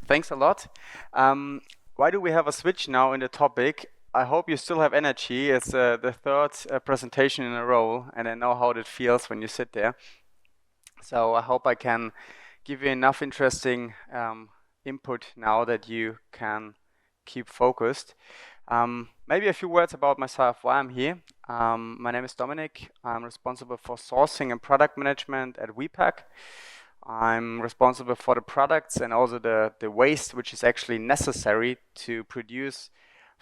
Thanks a lot. Why do we have a switch now in the topic? I hope you still have energy. It's the third presentation in a row, and I know how it feels when you sit there. So I hope I can give you enough interesting input now that you can keep focused. Maybe a few words about myself, why I'm here. My name is Dominik. I'm responsible for sourcing and product management at Wipag. I'm responsible for the products and also the waste which is actually necessary to produce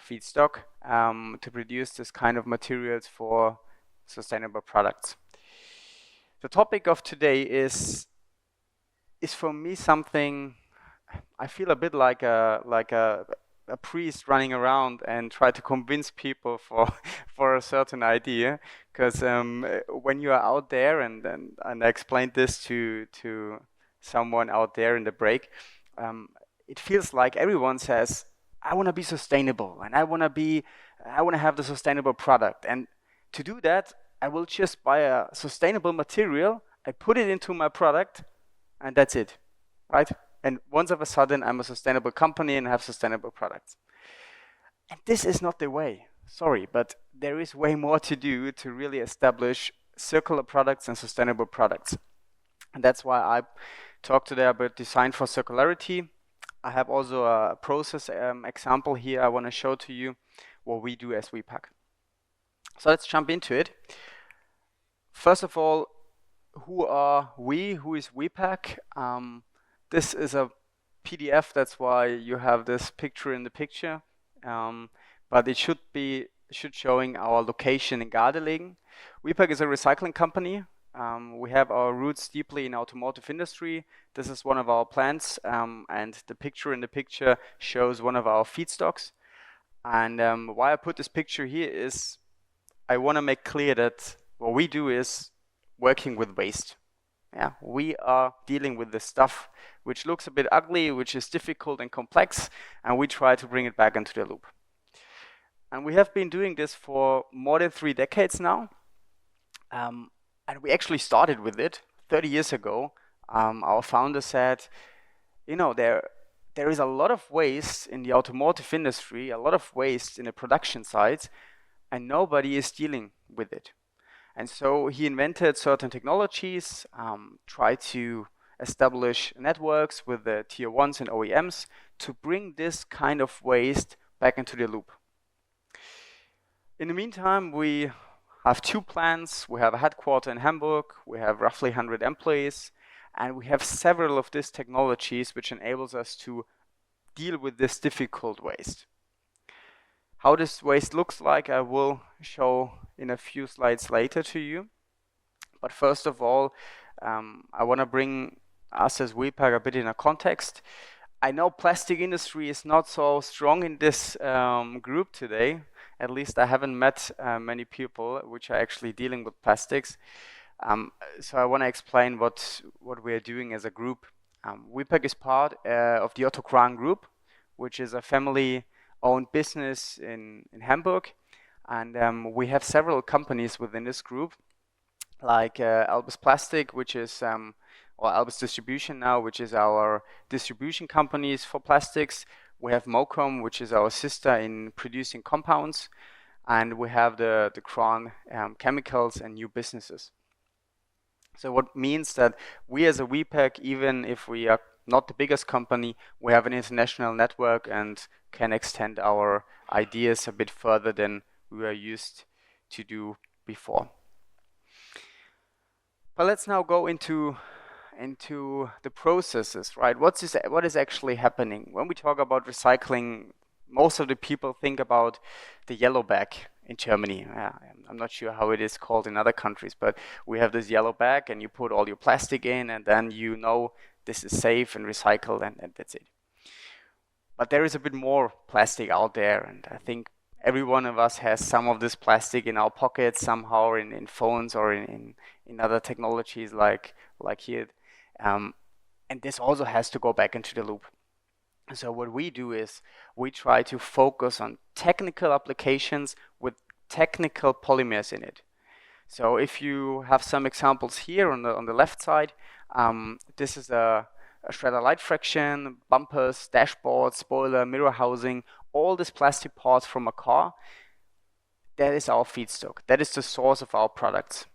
feedstock, to produce this kind of materials for sustainable products. The topic of today is for me something I feel a bit like a priest running around and try to convince people for a certain idea, because when you are out there and I explained this to someone out there in the break, it feels like everyone says, I want to be sustainable and I want to have the sustainable product, and to do that I will just buy a sustainable material, I put it into my product, and that's it, right? And once of a sudden, I'm a sustainable company and have sustainable products. And this is not the way. Sorry, but there is way more to do to really establish circular products and sustainable products. And that's why I talked today about design for circularity. I have also a process example here I want to show to you what we do as Wipag. So let's jump into it. First of all, who are we? Who is Wipag? This is a PDF, that's why you have this picture in the picture, but it should showing our location in Gardelegen. Wipag is a recycling company. We have our roots deeply in automotive industry. This is one of our plants, and the picture in the picture shows one of our feedstocks. And why I put this picture here is I want to make clear that what we do is working with waste. Yeah, we are dealing with the stuff which looks a bit ugly, which is difficult and complex, and we try to bring it back into the loop. And we have been doing this for more than 3 decades now. And we actually started with it 30 years ago. Our founder said, you know, there is a lot of waste in the automotive industry, a lot of waste in the production sites, and nobody is dealing with it. And so he invented certain technologies, tried to establish networks with the tier 1s and OEMs to bring this kind of waste back into the loop. In the meantime, we have 2 plants. We have a headquarter in Hamburg. We have roughly 100 employees. And we have several of these technologies which enables us to deal with this difficult waste. How this waste looks like, I will show in a few slides later to you. But first of all, I want to bring us as Wipag a bit in a context. I know plastic industry is not so strong in this group today. At least I haven't met many people which are actually dealing with plastics. So I want to explain what we are doing as a group. Wipag is part of the Otto Krahn Group, which is a family-owned business in Hamburg. And we have several companies within this group, like Albus Plastic, which is, or Albus Distribution now, which is our distribution companies for plastics. We have Mocom, which is our sister in producing compounds. And we have the Krahn chemicals and new businesses. So what means that we as a Wipag, even if we are not the biggest company, we have an international network and can extend our ideas a bit further than we were used to do before. But let's now go into the processes, right? What is actually happening? When we talk about recycling, most of the people think about the yellow bag in Germany. I'm not sure how it is called in other countries, but we have this yellow bag and you put all your plastic in and then you know this is safe and recycled and that's it. But there is a bit more plastic out there, and I think every one of us has some of this plastic in our pockets somehow, in phones or in other technologies like here. And this also has to go back into the loop. So what we do is we try to focus on technical applications with technical polymers in it. So if you have some examples here on the left side, this is a shredder light fraction, bumpers, dashboard, spoiler, mirror housing, all these plastic parts from a car. That is our feedstock. That is the source of our products.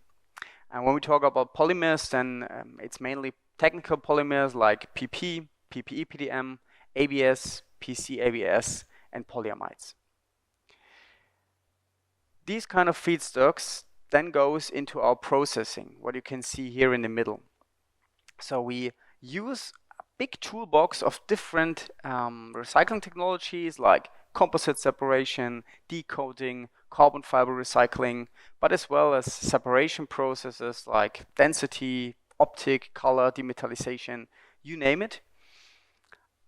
And when we talk about polymers, then it's mainly technical polymers like PP, PPE, PDM, ABS, PC, ABS, and polyamides. These kind of feedstocks then goes into our processing, what you can see here in the middle. So we use a big toolbox of different recycling technologies like composite separation, decoating, carbon fiber recycling, but as well as separation processes like density, optic, color, demetallization, you name it.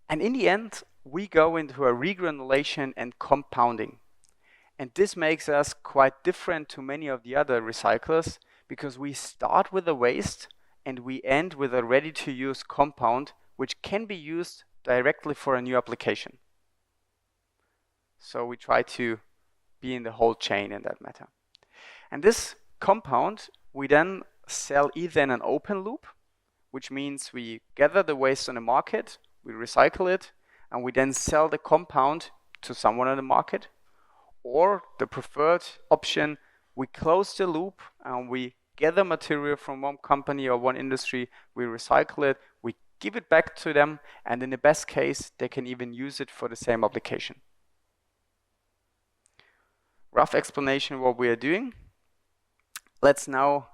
And in the end, we go into a regranulation and compounding. And this makes us quite different to many of the other recyclers because we start with the waste and we end with a ready-to-use compound which can be used directly for a new application. So we try to be in the whole chain in that matter. And this compound we then sell either in an open loop, which means we gather the waste on the market, we recycle it, and we then sell the compound to someone on the market. Or the preferred option, we close the loop and we gather material from one company or one industry, we recycle it, we give it back to them, and in the best case, they can even use it for the same application. Rough explanation of what we are doing. Let's now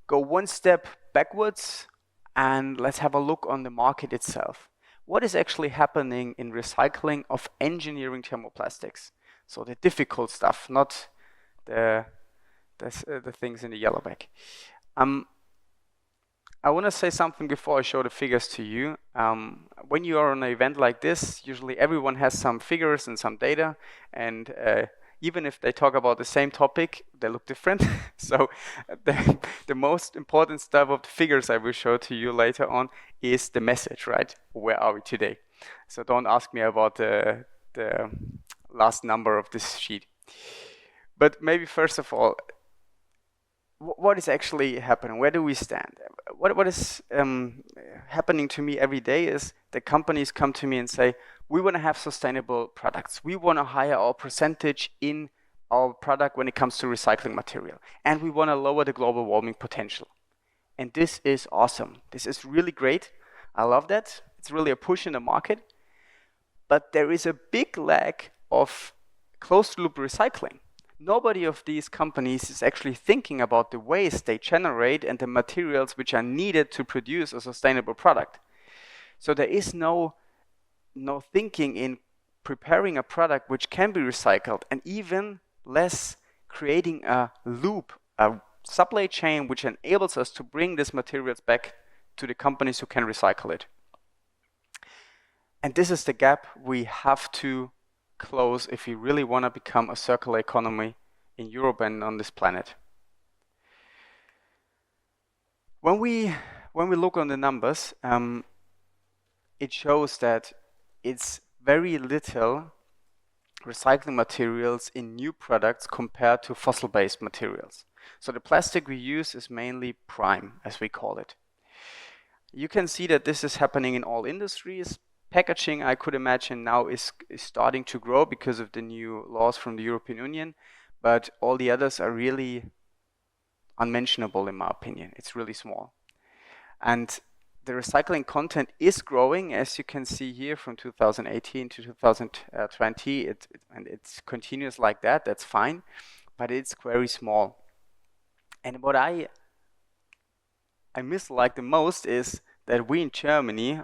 go one step backwards and let's have a look on the market itself. What is actually happening in recycling of engineering thermoplastics? So the difficult stuff, not the things in the yellow bag. I want to say something before I show the figures to you. When you are on an event like this, usually everyone has some figures and some data, and even if they talk about the same topic, they look different. So the most important stuff of the figures I will show to you later on is the message, right? Where are we today? So don't ask me about the last number of this sheet. But maybe first of all, what is actually happening? Where do we stand? What is happening to me every day is the companies come to me and say, we want to have sustainable products. We want to hire our percentage in our product when it comes to recycling material. And we want to lower the global warming potential. And this is awesome. This is really great. I love that. It's really a push in the market. But there is a big lack of closed-loop recycling. Nobody of these companies is actually thinking about the waste they generate and the materials which are needed to produce a sustainable product. So there is no thinking in preparing a product which can be recycled, and even less creating a loop, a supply chain which enables us to bring these materials back to the companies who can recycle it. And this is the gap we have to close if we really want to become a circular economy in Europe and on this planet. When we look on the numbers, it shows that it's very little recycling materials in new products compared to fossil-based materials. So the plastic we use is mainly prime, as we call it. You can see that this is happening in all industries. Packaging, I could imagine now is starting to grow because of the new laws from the European Union, but all the others are really unmentionable in my opinion. It's really small. And the recycling content is growing, as you can see here, from 2018 to 2020. And it's continuous like that, that's fine, but it's very small. And what I mislike the most is that we in Germany,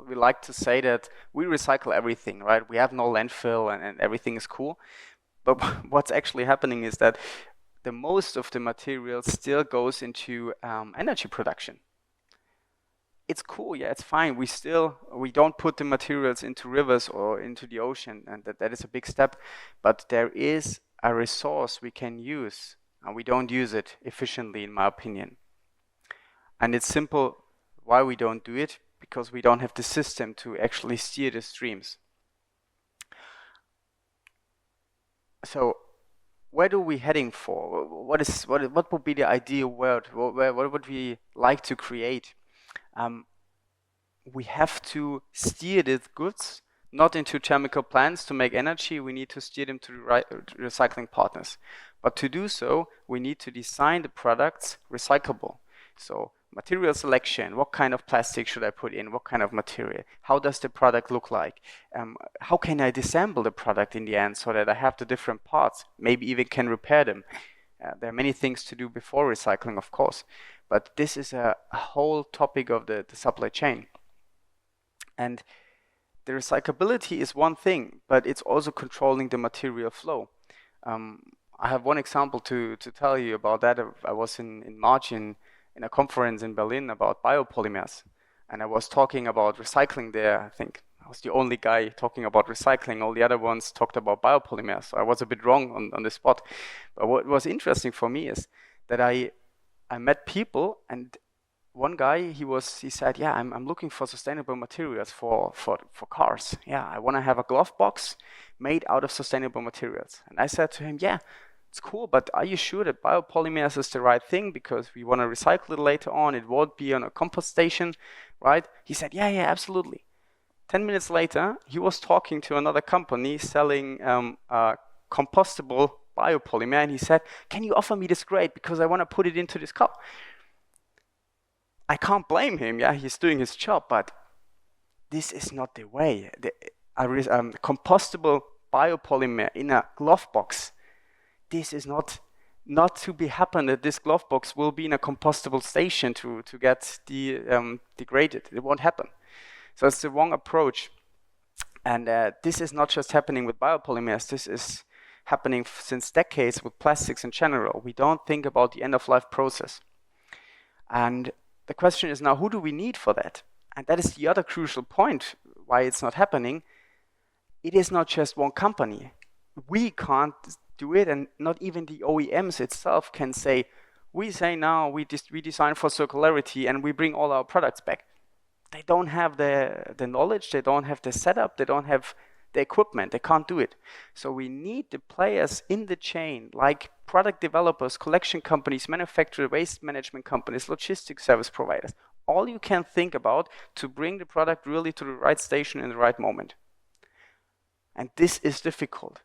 we like to say that we recycle everything, right? We have no landfill and everything is cool. But what's actually happening is that the most of the material still goes into energy production. It's cool, yeah, it's fine. We don't put the materials into rivers or into the ocean, and that is a big step. But there is a resource we can use, and we don't use it efficiently, in my opinion. And it's simple. Why we don't do it? Because we don't have the system to actually steer the streams. So where do we heading for? What would be the ideal world? What would we like to create? we have to steer these goods not into chemical plants to make energy. We need to steer them to recycling partners. But to do so, we need to design the products recyclable. So material selection, what kind of plastic should I put in, what kind of material, how does the product look like, how can I disassemble the product in the end so that I have the different parts, maybe even can repair them. There are many things to do before recycling, of course, but this is a whole topic of the supply chain. And the recyclability is one thing, but it's also controlling the material flow. I have one example to tell you about that. I was in March in a conference in Berlin about biopolymers, and I was talking about recycling there. I think I was the only guy talking about recycling. All the other ones talked about biopolymers, so I was a bit wrong on the spot. But what was interesting for me is that I met people, and one guy, he said, yeah, I'm looking for sustainable materials for cars. Yeah, I want to have a glove box made out of sustainable materials. And I said to him, yeah, it's cool, but are you sure that biopolymers is the right thing? Because we want to recycle it later on. It won't be on a compost station, right? He said, yeah, absolutely. 10 minutes later, he was talking to another company selling compostable biopolymer, and he said, can you offer me this grade because I want to put it into this car? I can't blame him, yeah, he's doing his job, but this is not the way. Compostable biopolymer in a glove box, this is not to be happen that this glove box will be in a compostable station to get degraded. It won't happen. So it's the wrong approach. And this is not just happening with biopolymers, this is happening since decades with plastics in general. We don't think about the end-of-life process. And the question is now, who do we need for that? And that is the other crucial point why it's not happening. It is not just one company. We can't do it, and not even the OEMs itself can say, we say now we design for circularity and we bring all our products back. They don't have the knowledge, they don't have the setup, they don't have the equipment, they can't do it. So we need the players in the chain, like product developers, collection companies, manufacturers, waste management companies, logistics service providers. All you can think about to bring the product really to the right station in the right moment. And this is difficult.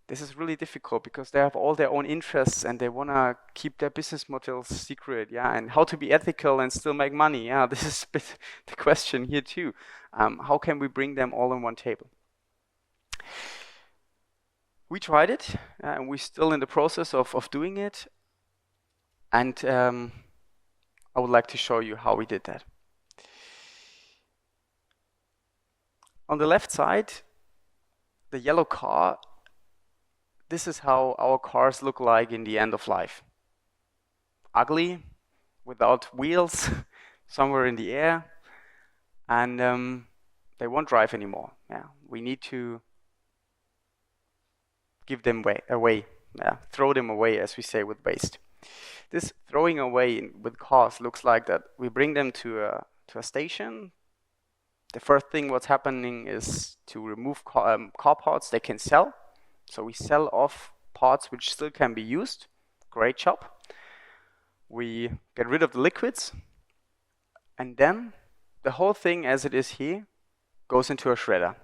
This is really difficult because they have all their own interests and they want to keep their business models secret, yeah, and how to be ethical and still make money. Yeah, this is a bit the question here too. How can we bring them all on one table? We tried it, and we're still in the process of doing it. And I would like to show you how we did that. On the left side, the yellow car, this is how our cars look like in the end of life. Ugly, without wheels, somewhere in the air, and they won't drive anymore. Yeah, we need to give them away, throw them away, as we say with waste. This throwing away with cars looks like that. We bring them to a station. The first thing what's happening is to remove car parts they can sell. So we sell off parts which still can be used. Great job. We get rid of the liquids. And then the whole thing as it is here goes into a shredder.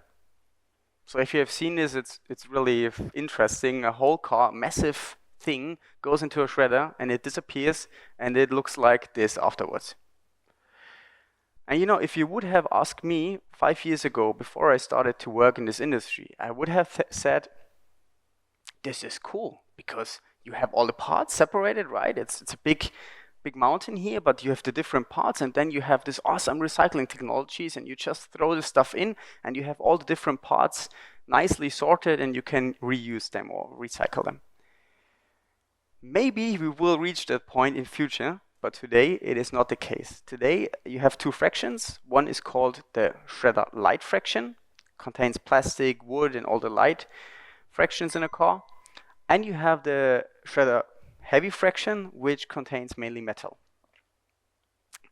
So if you have seen this, it's really interesting. A whole car, massive thing, goes into a shredder and it disappears and it looks like this afterwards. And you know, if you would have asked me 5 years ago, before I started to work in this industry, I would have said, this is cool because you have all the parts separated, right? It's a big mountain here, but you have the different parts, and then you have this awesome recycling technologies, and you just throw the stuff in, and you have all the different parts nicely sorted, and you can reuse them or recycle them. Maybe we will reach that point in future, but today it is not the case. Today you have two fractions. One is called the shredder light fraction, contains plastic, wood, and all the light fractions in a car. And you have the shredder heavy fraction, which contains mainly metal.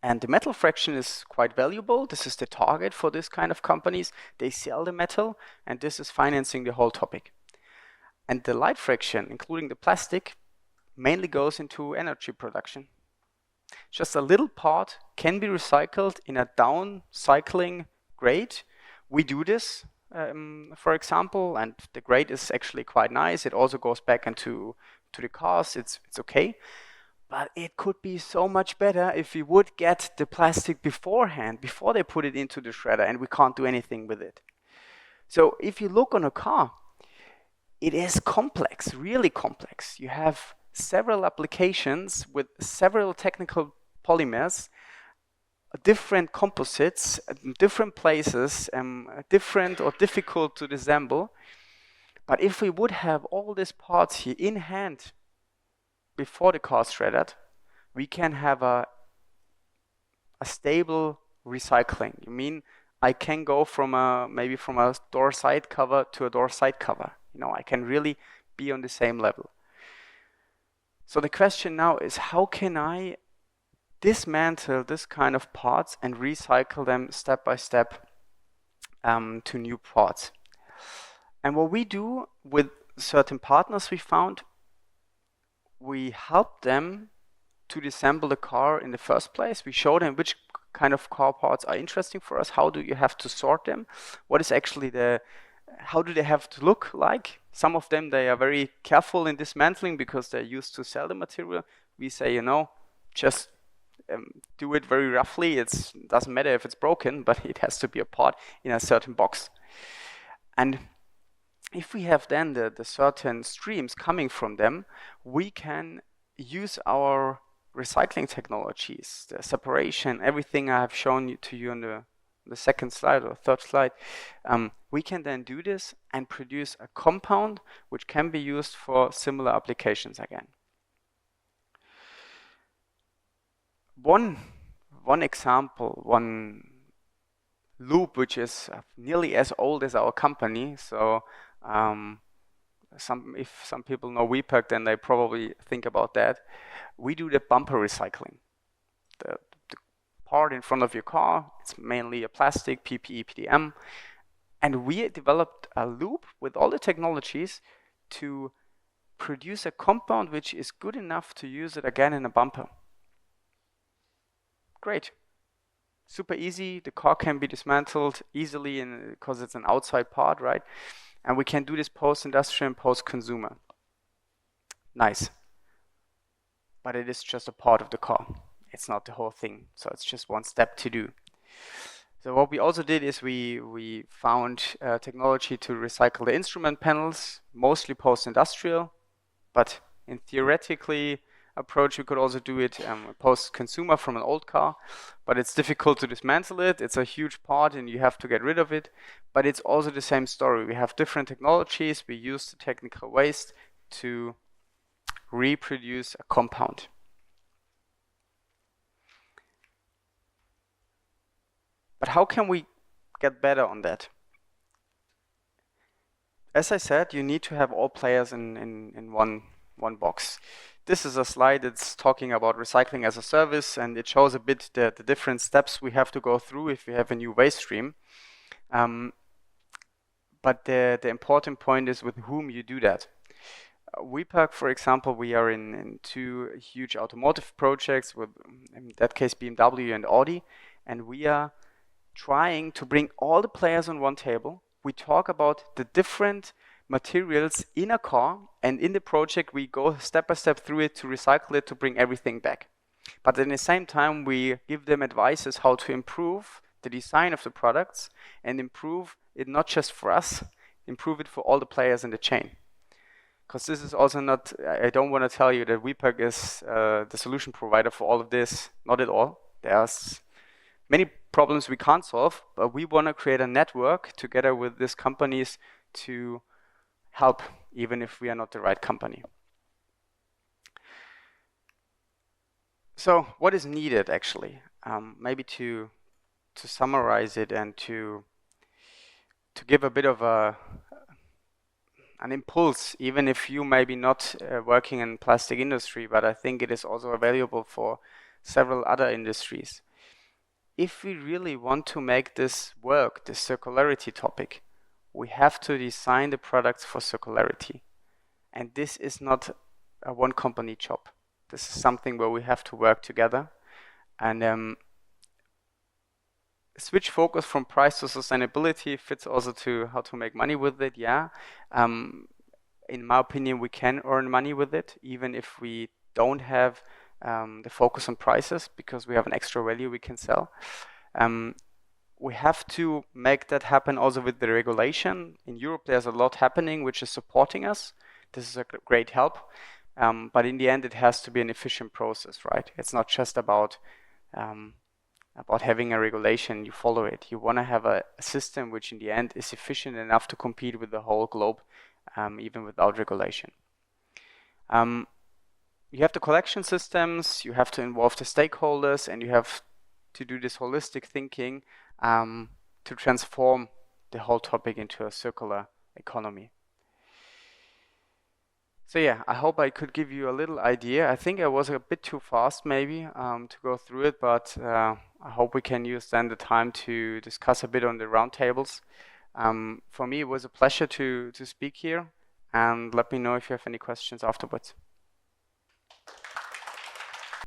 And the metal fraction is quite valuable. This is the target for this kind of companies. They sell the metal, and this is financing the whole topic. And the light fraction, including the plastic, mainly goes into energy production. Just a little part can be recycled in a downcycling grade. We do this, for example, and the grade is actually quite nice. It also goes back into the cars. It's okay. But it could be so much better if we would get the plastic beforehand, before they put it into the shredder, and we can't do anything with it. So if you look on a car, it is complex, really complex. You have several applications with several technical polymers, different composites, different places, different or difficult to disassemble. But if we would have all these parts here in hand before the car is shredded, we can have a stable recycling. You mean I can go from maybe from a door side cover to a door side cover. I can really be on the same level. So the question now is, how can I dismantle this kind of parts and recycle them step by step to new parts? And what we do with certain partners we found, we help them to disassemble the car in the first place. We show them which kind of car parts are interesting for us. How do you have to sort them? What is actually how do they have to look like? Some of them, they are very careful in dismantling because they're used to sell the material. We say, just do it very roughly. It doesn't matter if it's broken, but it has to be a part in a certain box. And if we have then the certain streams coming from them, we can use our recycling technologies, the separation, everything I have shown to you on the second slide or third slide. We can then do this and produce a compound which can be used for similar applications again. One example, one loop which is nearly as old as our company. So if some people know Wipag, then they probably think about that. We do the bumper recycling. The part in front of your car, it's mainly a plastic, PPE, PDM. And we developed a loop with all the technologies to produce a compound which is good enough to use it again in a bumper. Great. Super easy. The car can be dismantled easily because it's an outside part, right? And we can do this post-industrial and post-consumer. Nice. But it is just a part of the car. It's not the whole thing. So it's just one step to do. So what we also did is we found technology to recycle the instrument panels, mostly post-industrial, but in theoretically approach we could also do it post-consumer from an old car, but it's difficult to dismantle it. It's a huge part and you have to get rid of it, but it's also the same story. We have different technologies. We use the technical waste to reproduce a compound. But how can we get better on that? As I said, you need to have all players in one box. This is a slide that's talking about recycling as a service, and it shows a bit the different steps we have to go through if we have a new waste stream. But the important point is with whom you do that. Wipag, for example, we are in two huge automotive projects with, in that case, BMW and Audi, and we are trying to bring all the players on one table. We talk about the different materials in a car, and in the project we go step by step through it to recycle it to bring everything back. But at the same time we give them advices how to improve the design of the products and improve it not just for us, improve it for all the players in the chain. Because this is also not, I don't want to tell you that Wipag is the solution provider for all of this, not at all. There's many problems we can't solve, but we want to create a network together with these companies to help, even if we are not the right company. So what is needed actually? Maybe to summarize it and to give a bit of an impulse, even if you maybe not working in plastic industry, but I think it is also available for several other industries. If we really want to make this work, this circularity topic, we have to design the products for circularity. And this is not a one company job. This is something where we have to work together. And switch focus from price to sustainability fits also to how to make money with it. Yeah. In my opinion, we can earn money with it, even if we don't have the focus on prices, because we have an extra value we can sell. We have to make that happen also with the regulation. In Europe, there's a lot happening which is supporting us. This is a great help. But in the end, it has to be an efficient process, right? It's not just about having a regulation, you follow it. You want to have a system which in the end is efficient enough to compete with the whole globe, even without regulation. You have the collection systems, you have to involve the stakeholders, and you have to do this holistic thinking to transform the whole topic into a circular economy. So yeah, I hope I could give you a little idea. I think I was a bit too fast maybe to go through it, but I hope we can use then the time to discuss a bit on the roundtables. For me, it was a pleasure to speak here, and let me know if you have any questions afterwards.